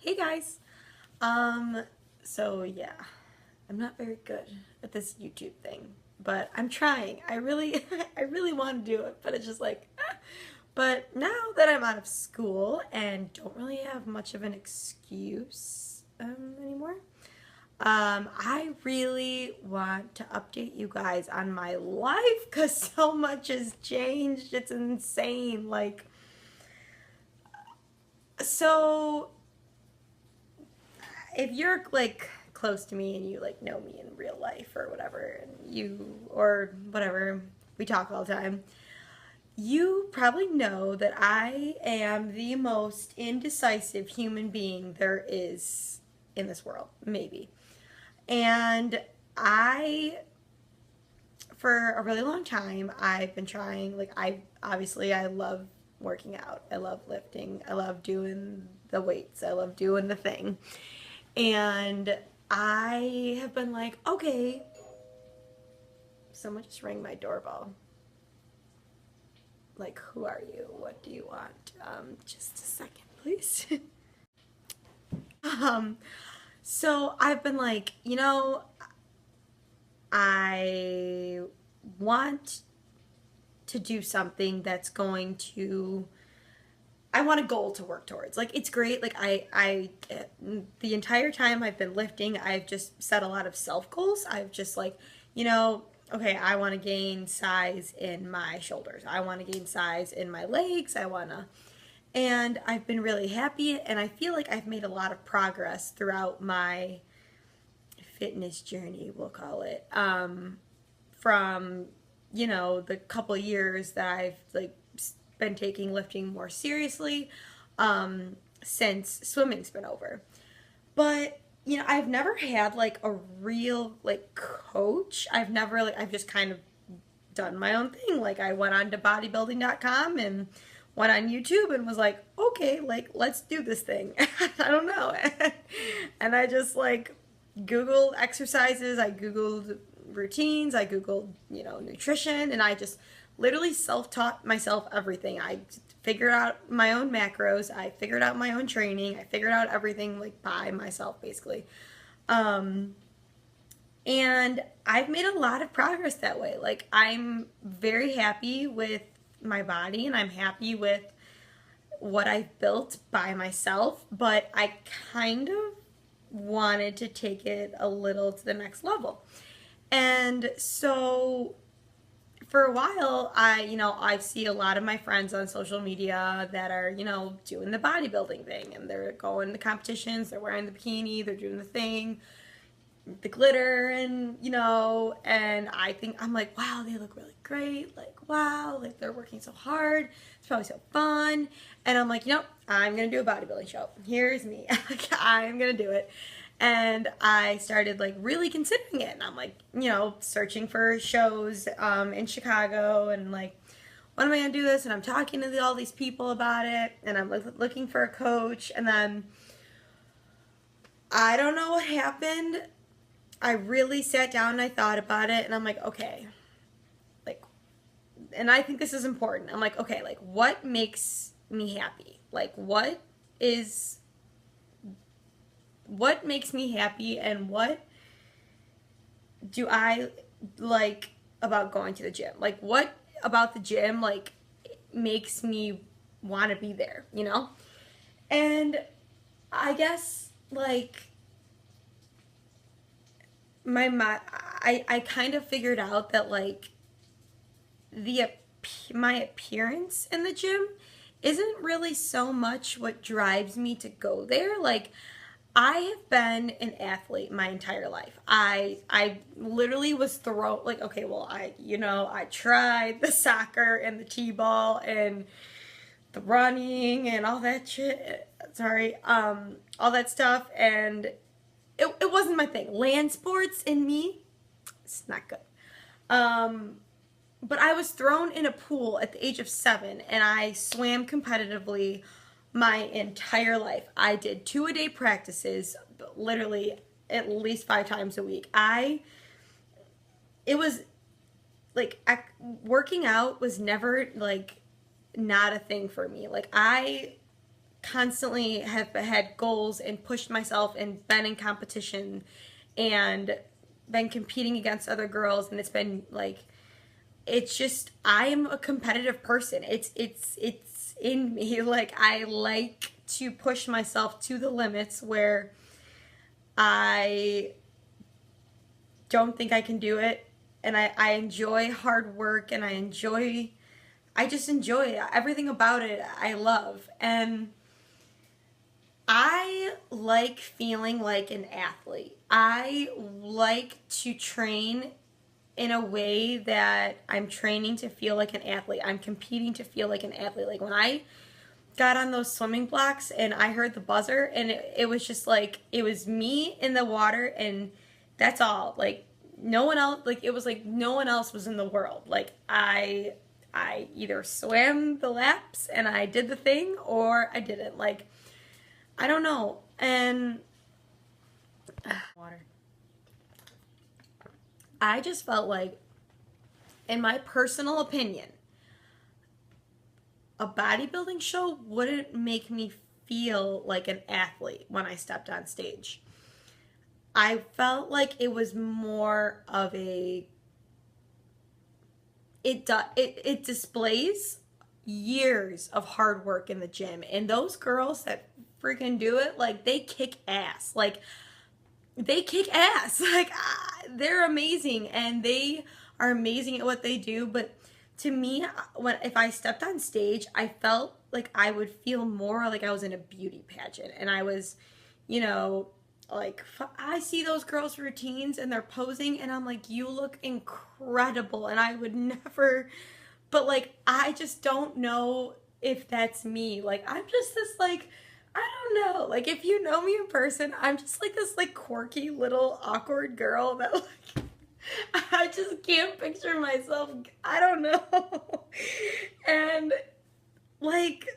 Hey guys. So yeah, I'm not very good at this YouTube thing, but I'm trying. I really I really want to do it, but it's just like But now that I'm out of school and don't really have much of an excuse anymore, I really want to update you guys on my life because so much has changed. It's insane. So if you're like close to me and you like know me in real life or whatever, and you or whatever, we talk all the time, you probably know that I am the most indecisive human being there is in this world, maybe. And I, for a really long time, I've been trying, like, I love working out. I love lifting. I love doing the weights. I love doing the thing. And I have been like, okay, someone just rang my doorbell. Like, who are you? What do you want? Just a second, please. um, so I've been like, I want to do something that's going to I want a goal to work towards. Like, it's great. Like, the entire time I've been lifting, I've just set a lot of self goals. I've just like, okay, I want to gain size in my shoulders. I want to gain size in my legs. And I've been really happy. And I feel like I've made a lot of progress throughout my fitness journey, we'll call it. From, the couple years that I've like been taking lifting more seriously since swimming's been over. But I've never had like a real like coach. I've just kind of done my own thing. Like, I went on to bodybuilding.com and went on YouTube and was like, okay, like, let's do this thing. I don't know. And I just like Googled exercises, I Googled routines, I Googled, nutrition, and I just literally self-taught myself everything. I figured out my own macros, I figured out my own training, I figured out everything like by myself basically. And I've made a lot of progress that way. Like, I'm very happy with my body and I'm happy with what I've built by myself, but I kind of wanted to take it a little to the next level. And so for a while, I see a lot of my friends on social media that are, doing the bodybuilding thing, and they're going to competitions, they're wearing the bikini, they're doing the thing, the glitter, and, and I'm like, wow, they look really great. Like, wow, like they're working so hard. It's probably so fun. And I'm like, I'm going to do a bodybuilding show. Here's me. I'm going to do it. And I started like really considering it, and I'm like, searching for shows in Chicago, and like, when am I gonna do this? And I'm talking to all these people about it, and I'm looking for a coach, and then I don't know what happened. I really sat down and I thought about it, and I'm like, okay, like, and I think this is important. I'm like, okay, like, what makes me happy? Like, what makes me happy, and what do I like about going to the gym? Like, what about the gym like makes me want to be there, And I guess like I kind of figured out that like my appearance in the gym isn't really so much what drives me to go there. Like, I have been an athlete my entire life. I literally was thrown like, okay, well, I tried the soccer and the t-ball and the running and all that shit. Sorry, all that stuff, and it wasn't my thing. Land sports in me, it's not good. But I was thrown in a pool at the age of 7, and I swam competitively my entire life. I did 2-a-day practices, literally at least 5 times a week. It was like, working out was never like not a thing for me. Like, I constantly have had goals and pushed myself and been in competition and been competing against other girls, and it's been like, it's just, I'm a competitive person. It's in me. Like, I like to push myself to the limits where I don't think I can do it, and I enjoy hard work, and I just enjoy it. Everything about it I love. And I like feeling like an athlete. I like to train in a way that I'm training to feel like an athlete. I'm competing to feel like an athlete. Like when I got on those swimming blocks and I heard the buzzer, and it was just like, it was me in the water and that's all. Like no one else, like it was like no one else was in the world. Like I either swam the laps and I did the thing, or I didn't. Like, I don't know. And water. I just felt like, in my personal opinion, a bodybuilding show wouldn't make me feel like an athlete when I stepped on stage. I felt like it was more of a, it displays years of hard work in the gym, and those girls that freaking do it, like, they kick ass. Like, they kick ass. Like, they're amazing, and they are amazing at what they do. But to me, if I stepped on stage, I felt like I would feel more like I was in a beauty pageant, and I was, like, I see those girls' routines and they're posing, and I'm like, you look incredible, and I would never, but like, I just don't know if that's me. Like, I'm just this, like, I don't know. Like, if you know me in person, I'm just like this, like, quirky little awkward girl that, like, I just can't picture myself. I don't know. And, like,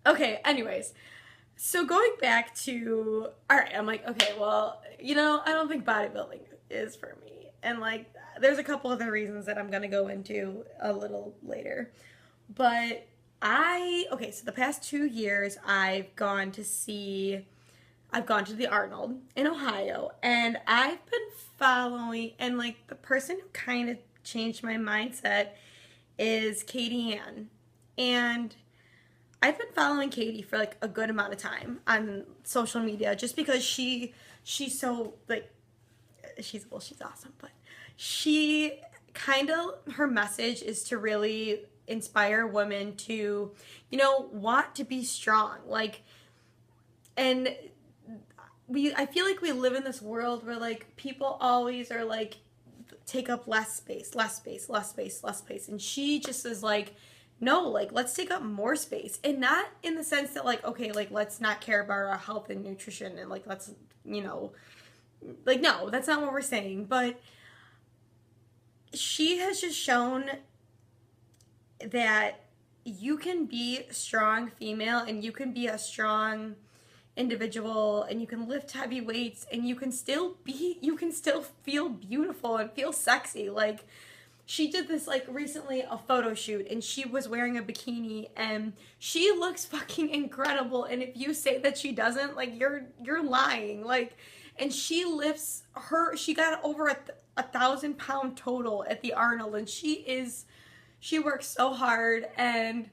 okay, anyways. So going back to, all right, I'm like, okay, well, I don't think bodybuilding is for me. And, like, there's a couple other reasons that I'm going to go into a little later. But okay, so the past 2 years, I've gone to the Arnold in Ohio, and I've been following, and like, the person who kind of changed my mindset is Katie Ann. And I've been following Katie for like a good amount of time on social media, just because she's so, like, she's awesome, but she kind of, her message is to really inspire women to, want to be strong. Like, and I feel like we live in this world where, like, people always are like, take up less space, and she just is like, no, like, let's take up more space. And not in the sense that, like, okay, like, let's not care about our health and nutrition, and like, let's, like, no, that's not what we're saying. But she has just shown that you can be a strong female, and you can be a strong individual, and you can lift heavy weights, and you can still feel beautiful and feel sexy. Like, she did this, like, recently, a photo shoot, and she was wearing a bikini, and she looks fucking incredible. And if you say that she doesn't, like, you're lying. Like, and she got over a 1,000-pound total at the Arnold, and she works so hard. And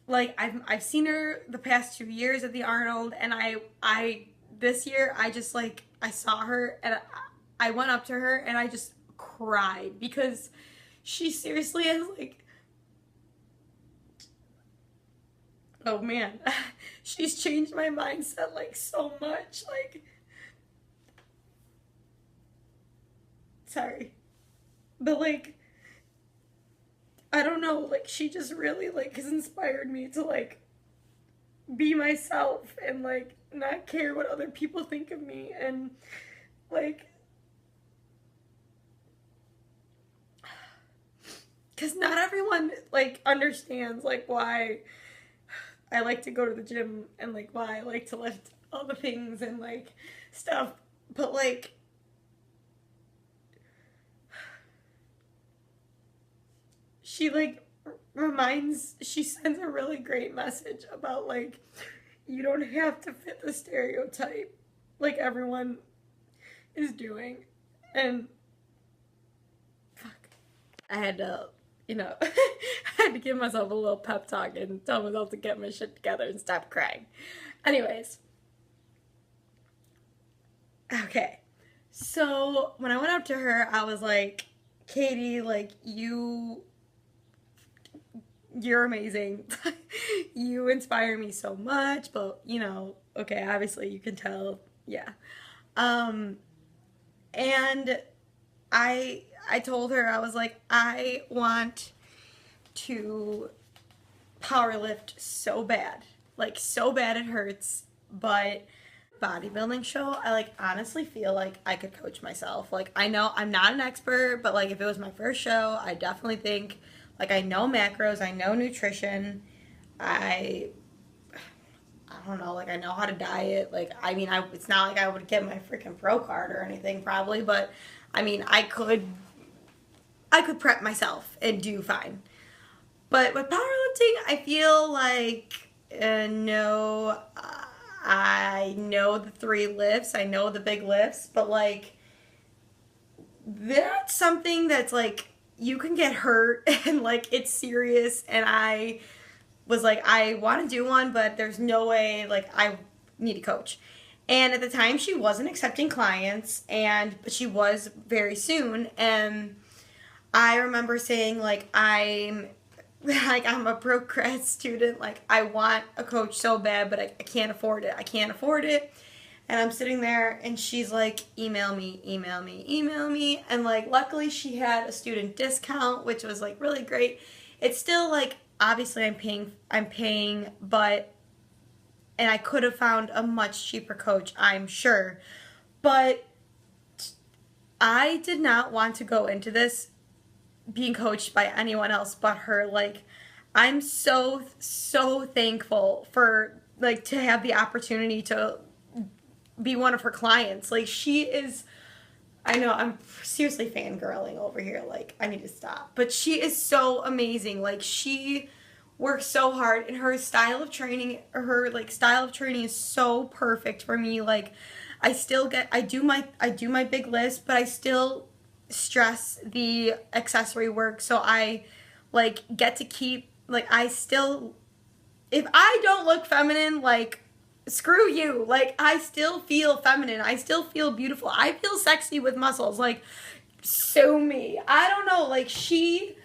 like, I've seen her the past 2 years at the Arnold, and I this year, I just, like, I saw her, and I went up to her, and I just cried, because she seriously has, like, oh man, she's changed my mindset, like, so much. Like, sorry, but, like, I don't know, like, she just really, like, has inspired me to, like, be myself, and, like, not care what other people think of me. And, like, because not everyone, like, understands, like, why I like to go to the gym, and, like, why I like to lift all the things and, like, stuff. But, like, she, like, she sends a really great message about, like, you don't have to fit the stereotype like everyone is doing. And fuck, I had to, I had to give myself a little pep talk and tell myself to get my shit together and stop crying. Anyways, okay, so when I went up to her, I was like, Katie, like, you're amazing. You inspire me so much, but okay, obviously you can tell, yeah. And I told her, I was like, I want to power lift so bad. Like, so bad it hurts, but bodybuilding show, I, like, honestly feel like I could coach myself. Like, I know I'm not an expert, but, like, if it was my first show, I definitely think, like, I know macros, I know nutrition, I don't know, like, I know how to diet. Like, I mean, it's not like I would get my freaking pro card or anything, probably, but, I mean, I could prep myself and do fine. But with powerlifting, I feel like, no, I know the 3 lifts, I know the big lifts, but, like, that's something that's, like, you can get hurt and, like, it's serious, and I was like, I want to do one, but there's no way, like, I need a coach. And at the time, she wasn't accepting clients, but she was very soon, and I remember saying, like, I'm a broke grad student, like, I want a coach so bad, but I can't afford it. I can't afford it. And I'm sitting there, and she's like, email me, email me, email me. And, like, luckily she had a student discount, which was, like, really great. It's still, like, obviously I'm paying, but, and I could have found a much cheaper coach, I'm sure. But I did not want to go into this being coached by anyone else but her. Like, I'm so, so thankful for, like, to have the opportunity to be one of her clients. Like, she is, I know I'm seriously fangirling over here, like, I need to stop, but she is so amazing. Like, she works so hard, and her style of training is so perfect for me. Like, I do my big list, but I still stress the accessory work, so I, like, get to keep, like, if I don't look feminine, like, screw you. Like, I still feel feminine. I still feel beautiful. I feel sexy with muscles. Like, sue me. I don't know. Like, she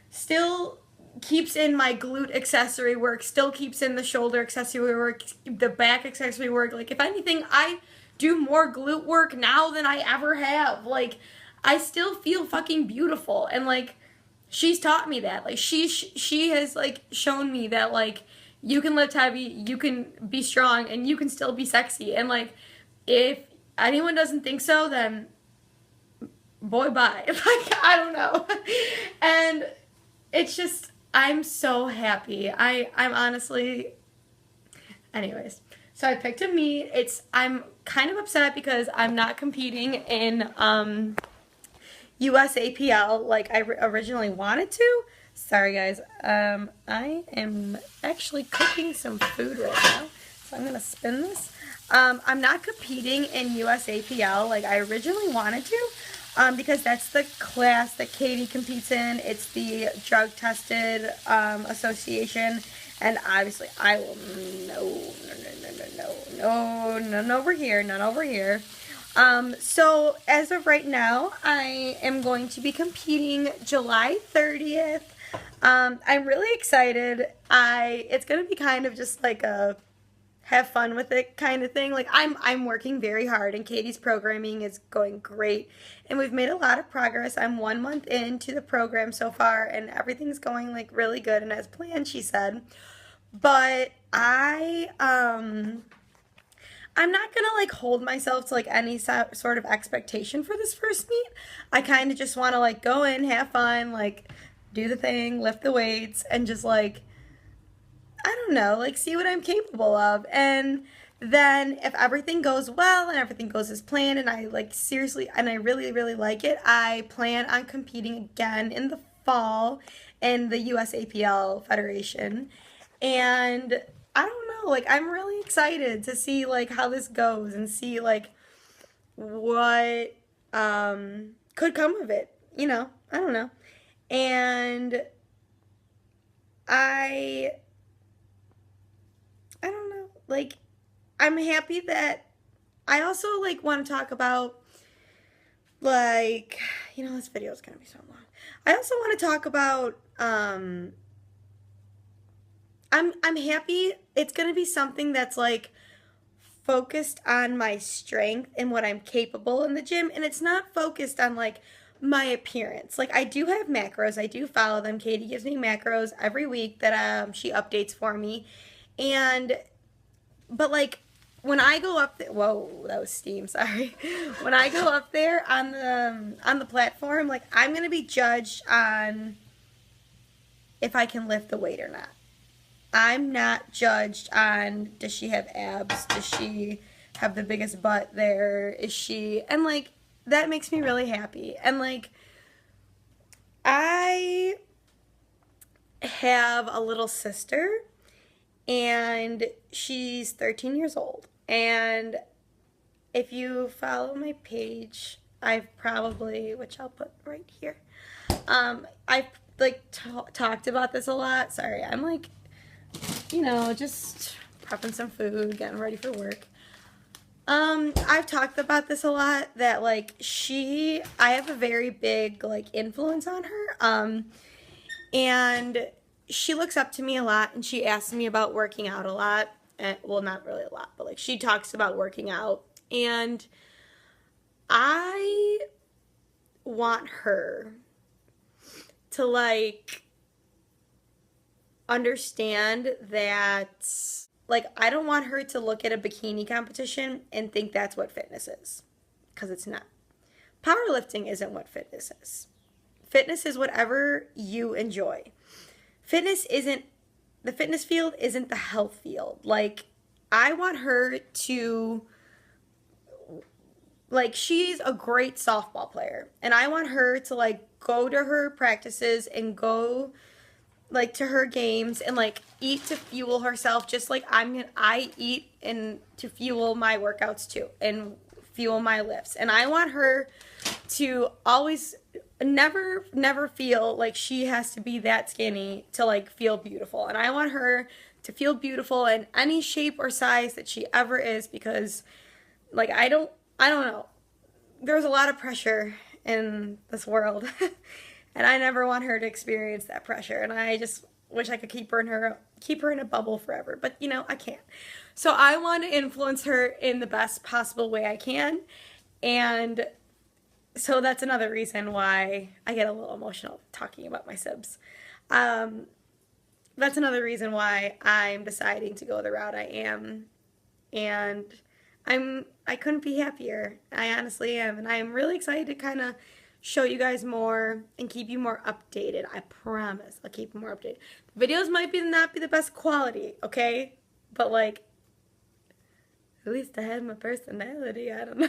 still keeps in my glute accessory work, still keeps in the shoulder accessory work, the back accessory work. Like, if anything, I do more glute work now than I ever have. Like, I still feel fucking beautiful. And, like, she's taught me that. Like, she has, like, shown me that, like, you can lift heavy, you can be strong, and you can still be sexy. And, like, if anyone doesn't think so, then boy, bye. Like, I don't know. And it's just, I'm so happy. I'm honestly, anyways. So I picked a meet. I'm kind of upset because I'm not competing in USAPL like I originally wanted to. Sorry, guys. I am actually cooking some food right now, so I'm going to spin this. I'm not competing in USAPL like I originally wanted to, because that's the class that Katie competes in. It's the drug-tested association, and obviously I will none over here, none over here. So as of right now, I am going to be competing July 30th. I'm really excited. It's going to be kind of just like a have fun with it kind of thing. Like, I'm working very hard, and Katie's programming is going great, and we've made a lot of progress. I'm 1 month into the program so far, and everything's going, like, really good and as planned, she said. But I'm not gonna, like, hold myself to, like, any sort of expectation for this first meet. I kind of just want to, like, go in, have fun, like, do the thing, lift the weights, and just, like, I don't know, like, see what I'm capable of. And then if everything goes well and everything goes as planned, and I, like, seriously, and I really, really like it, I plan on competing again in the fall in the USAPL Federation. And I don't know, like I'm really excited to see like how this goes and see like what could come of it. You know, I don't know. And I I don't know. Like I'm happy that I also like want to talk about like, you know, this video is going to be so long. I also want to talk about I'm happy it's going to be something that's like focused on my strength and what I'm capable in the gym, and it's not focused on like my appearance. Like I do have macros. I do follow them. Katie gives me macros every week that she updates for me. And but like when I go up there, whoa, that was steam, sorry. When I go up there on the platform, like I'm going to be judged on if I can lift the weight or not. I'm not judged on does she have abs? Does she have the biggest butt there? Is she? And like that makes me really happy. And like I have a little sister and she's 13 years old. And if you follow my page, I've probably, which I'll put right here, I've like talked about this a lot. Sorry, I'm like, you know, just prepping some food, getting ready for work. I've talked about this a lot, that like I have a very big like influence on her. And she looks up to me a lot, and she asks me about working out a lot. And, well, not really a lot, but like she talks about working out. And I want her to like understand that like I don't want her to look at a bikini competition and think that's what fitness is, because it's not. Powerlifting isn't what fitness is. Fitness is whatever you enjoy. The fitness field isn't the health field. Like I want her to, like, she's a great softball player, and I want her to like go to her practices and go like to her games and like eat to fuel herself, just like I eat and to fuel my workouts too and fuel my lifts. And I want her to always never feel like she has to be that skinny to like feel beautiful. And I want her to feel beautiful in any shape or size that she ever is, because like I don't know. There's a lot of pressure in this world. And I never want her to experience that pressure. And I just wish I could keep her in a bubble forever. But you know, I can't. So I want to influence her in the best possible way I can. And so that's another reason why I get a little emotional talking about my sibs. That's another reason why I'm deciding to go the route I am. And I couldn't be happier. I honestly am. And I'm really excited to kind of show you guys more and keep you more updated. I promise I'll keep you more updated. The videos might not be the best quality, okay? But like, at least I had my personality. I don't know.